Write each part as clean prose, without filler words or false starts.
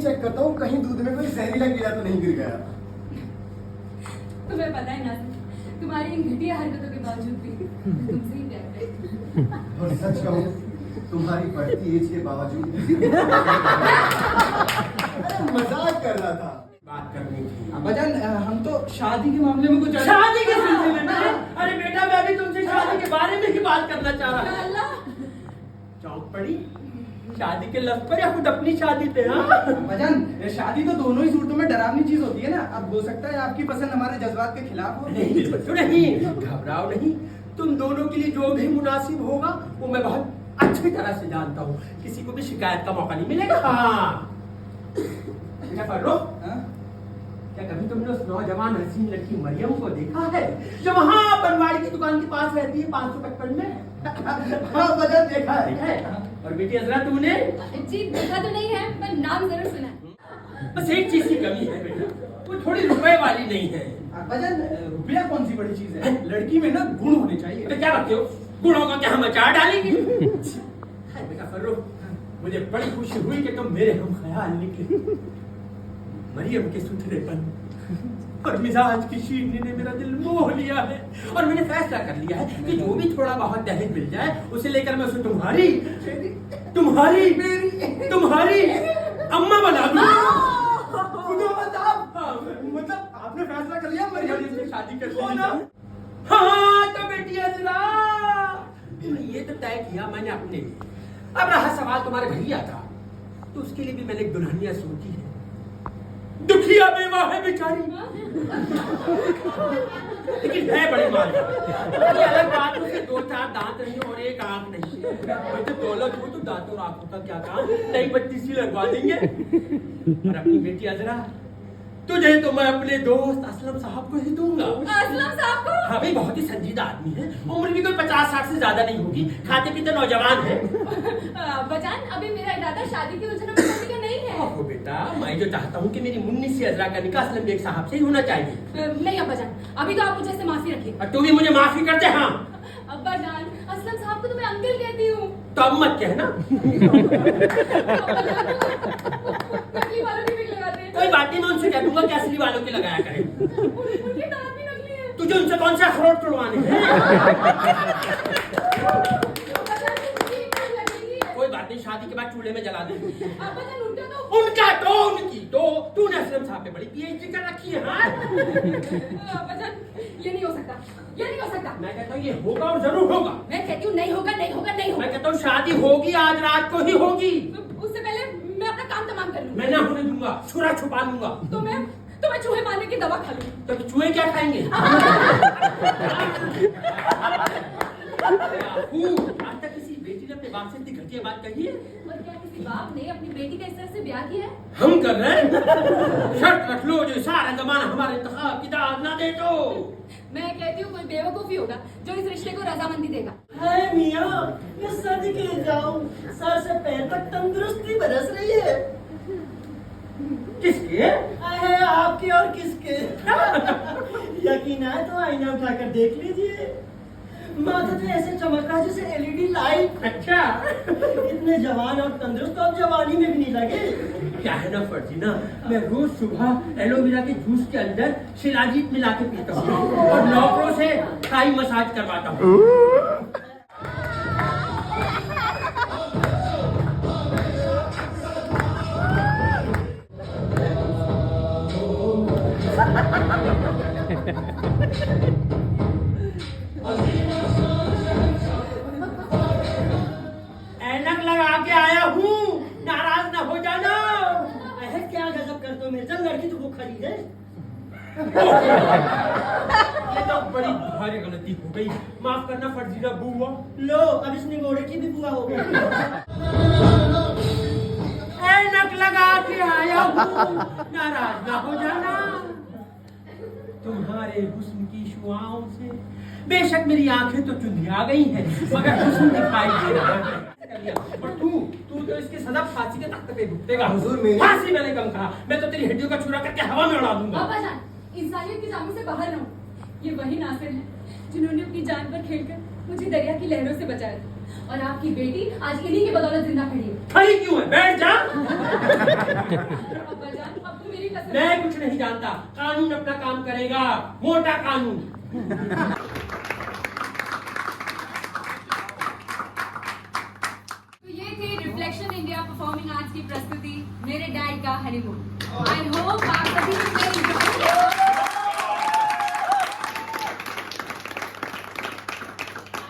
Check करता हूँ कहीं दूध में कोई जहरीला कीड़ा तो नहीं गिर गया। तुम्हें पता है ना, तुम्हारी इन घटिया हरकतों के बावजूद भी तुमसे ही प्यार करती हूँ। और सच कहूँ तुम्हारी बढ़ती एज के बावजूद मजाक कर रहा था, बात करनी थी। अब्बाजान हम तो शादी के मामले में कुछ शादी के सिलसिले में? अरे बेटा मैं भी तुमसे शादी के बारे में ही बात करना चाह रहा था। चौंक पड़ी शादी के लफ्ज पर या खुद अपनी शादी पे? हाँ अब्बाजान शादी तो दोनों ही सूरतों में डरावनी चीज होती है ना। अब हो सकता है आपकी पसंद हमारे जज्बात के खिलाफ हो। नहीं घबराओ नहीं, तुम दोनों के लिए जो भी मुनासिब होगा वो मैं बहुत अच्छी तरह से जानता हूँ, किसी को भी शिकायत का मौका नहीं मिलेगा। हाँ क्या फर्रुख, क्या कभी तुमने उस नौजवान हसीन लड़की मरियम को देखा है जो वहाँ बनवाड़ी की दुकान के पास रहती है 555 में? हाँ बजट देखा है। और बेटी अजरा तुमने? जी देखा तो नहीं है पर नाम जरूर सुना है। बस एक चीज की कमी है बेटा, वो थोड़ी रुपए वाली नहीं है। अब्बाजान रुपया कौन सी बड़ी चीज है, लड़की में ना गुण होने चाहिए। तो क्या बात हो, गुणों का क्या हम अचार डालेंगे? बेटा फर्रुख मुझे बड़ी खुशी हुई कि तुम मेरे हम ख्याल निकले। मरियम के सुथरेपन और मिजाज की शीरनी ने मेरा दिल मोह लिया है और मैंने फैसला कर लिया है कि जो भी थोड़ा बहुत दहेज मिल जाए उसे लेकर मैं उसे तुम्हारी अम्मा बना दूं। मतलब आपने फैसला कर लिया मरियम से शादी कर ना? हाँ तो बेटी अजरा ये तो तय किया मैंने अपने लिए। अब रहा सवाल तुम्हारे भैया का, तो उसके लिए भी मैंने एक दुल्हनिया सोची है। दुखिया बेवा है बेचारी लेकिन है बड़ी माल। ये अलग बात है कि 2-4 दांत नहीं और एक आंख नहीं। तो दौलत हो तो दांतों और आंखों का क्या काम, नई बत्ती सी लगवा देंगे। और अपनी बेटी अजरा तुझे तो मैं अपने दोस्त असलम साहब को ही दूंगा। असलम साहब को? हाँ भाई बहुत ही संजीदा आदमी है, उम्र भी कोई 50-60 से ज्यादा नहीं होगी, खाते पीते नौजवान है। बजान अभी मेरा इरादा शादी की उलझनों में पड़ने का नहीं है। ओहो बेटा मैं जो चाहता हूँ कि मेरी मुन्नी से अजरा का निकाह असलम बेग साहब से ही होना चाहिए। नहीं अब्बाजान अभी तो आप मुझे से माफी रखिए। और तू भी मुझे माफी करते? हाँ अब्बाजान असलम साहब को तो मैं अंकल कहती हूँ। तो अब मत कहना। नकली वालों की भी लगाते हैं। कोई बात नहीं मैं उनसे कह दूंगा कि असली वालों की लगाया करें। उनके दांत भी नकली हैं। तुझे उनसे कौन सा अखरोट तोड़वाने हैं? कोई बात नहीं शादी के बाद चूल्हे में जला देंगे। उनका तो उनकी तो तूने असलम साहब पे बड़ी पीएचडी कर रखी है। हाँ ये नहीं हो सकता, ये नहीं हो सकता। मैं कहता हूँ ये होगा और जरूर होगा। मैं कहती हूँ नहीं होगा, नहीं होगा, नहीं होगा। मैं कहता हूँ शादी होगी, आज रात को ही होगी। उससे पहले मैं अपना काम तमाम कर लूँ। मैं ना होने दूंगा, छुरा छुपा लूंगा। तो मैं चूहे मारने की दवा खा लूँ। तो चूहे क्या खाएंगे? आज तक किसी बेटी ने अपने बाप से इतनी घटिया बात कही है? और क्या किसी बाप ने अपनी बेटी का इस तरह से ब्याह किया है? हम कर रहे हैं। शर्त रख लो जो सारा जमाना हमारे इंतखाब की दाद ना दे तो। मैं कहती हूँ कोई बेवकूफी होगा जो इस रिश्ते को रजामंदी देगा। हाय मियाँ मैं शादी के लिए जाऊँ, सर से पैर तक तंदुरुस्ती बरस रही है। किसके? है आपके और किसके? यकीन है तो आईना उठाकर देख लीजिए, माथा तो ऐसे चमक रहा है जैसे एलईडी लाइट। अच्छा इतने जवान और तंदुरुस्त तो अब जवानी में भी नहीं लगे। क्या है ना फर्जीना, मैं रोज सुबह एलोवेरा के जूस के अंदर शिलाजीत मिला के पीता हूँ और नौकरों से थाई मसाज करवाता हूँ। ऐनक लगा के आया हूँ, नाराज ना हो जाना। क्या गजब करते हो मिर्जा, लड़की तो वो खड़ी है। ये तो बड़ी भारी गलती हो गई, माफ करना फर्जीना बुआ। लो अब इस निगोड़े की भी बुआ हो गई। ऐनक लगा के आया हूँ, नाराज ना हो जाना। तुम्हारे हुस्न की शुआओं से बेशक मेरी आंखें तो चुंधिया गई हैं, मगर हुस्न दिखाई दे रहा है। और तू तो इसकी सजा फांसी के तख्ते पे भुगतेगा। हुजूर मेरी फांसी मैंने कम कहा, मैं तो तेरी हड्डियों का छुरा करके हवा में उड़ा दूंगा। पापा जान, इंसानियत की जामों से बाहर ना हो। ये वही नासिर है जिन्होंने अपनी जान पर खेलकर मुझे दरिया की लहरों से बचाया था। और आपकी बेटी आज इन्हीं की बदौलत जिंदा खड़ी है। खड़ी क्यों है? बैठ जा। पापा जान, अब तो मेरी कसम। मैं कुछ नहीं जानता, कानून अपना काम करेगा, मोटा कानून। तो ये थी रिफ्लेक्शन इंडिया परफॉर्मिंग आर्ट्स की प्रस्तुति, मेरे डैड का हनीमून। आई होप आप सभी ने एंजॉय किया।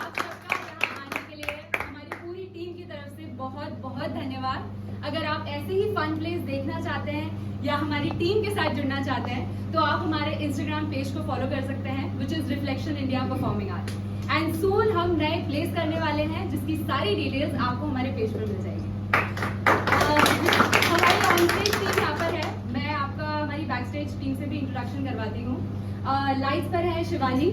आप सबका यहाँ आने के लिए हमारी पूरी टीम की तरफ से बहुत बहुत धन्यवाद। अगर आप ऐसे ही फन प्लेस देखना चाहते हैं या हमारी टीम के साथ जुड़ना चाहते हैं तो आप हमारे इंस्टाग्राम पेज को फॉलो कर सकते हैं, which is reflection India performing arts. And soon हम नए प्लेस करने वाले हैं जिसकी सारी डिटेल्स आपको हमारे पेज पर मिल जाएगी। हमारी ऑनस्टेज टीम यहाँ पर है, मैं आपका हमारी बैक स्टेज टीम से भी इंट्रोडक्शन करवाती हूँ। लाइट्स पर है शिवानी।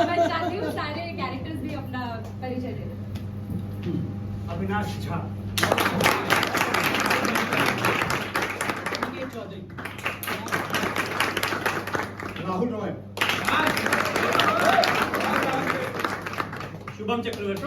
मैं चाहती हूँ सारे कैरेक्टर्स भी अपना परिचय दे दें। अविनाश झा, चौधरी, राहुल रॉय, शुभम चक्रवर्ती,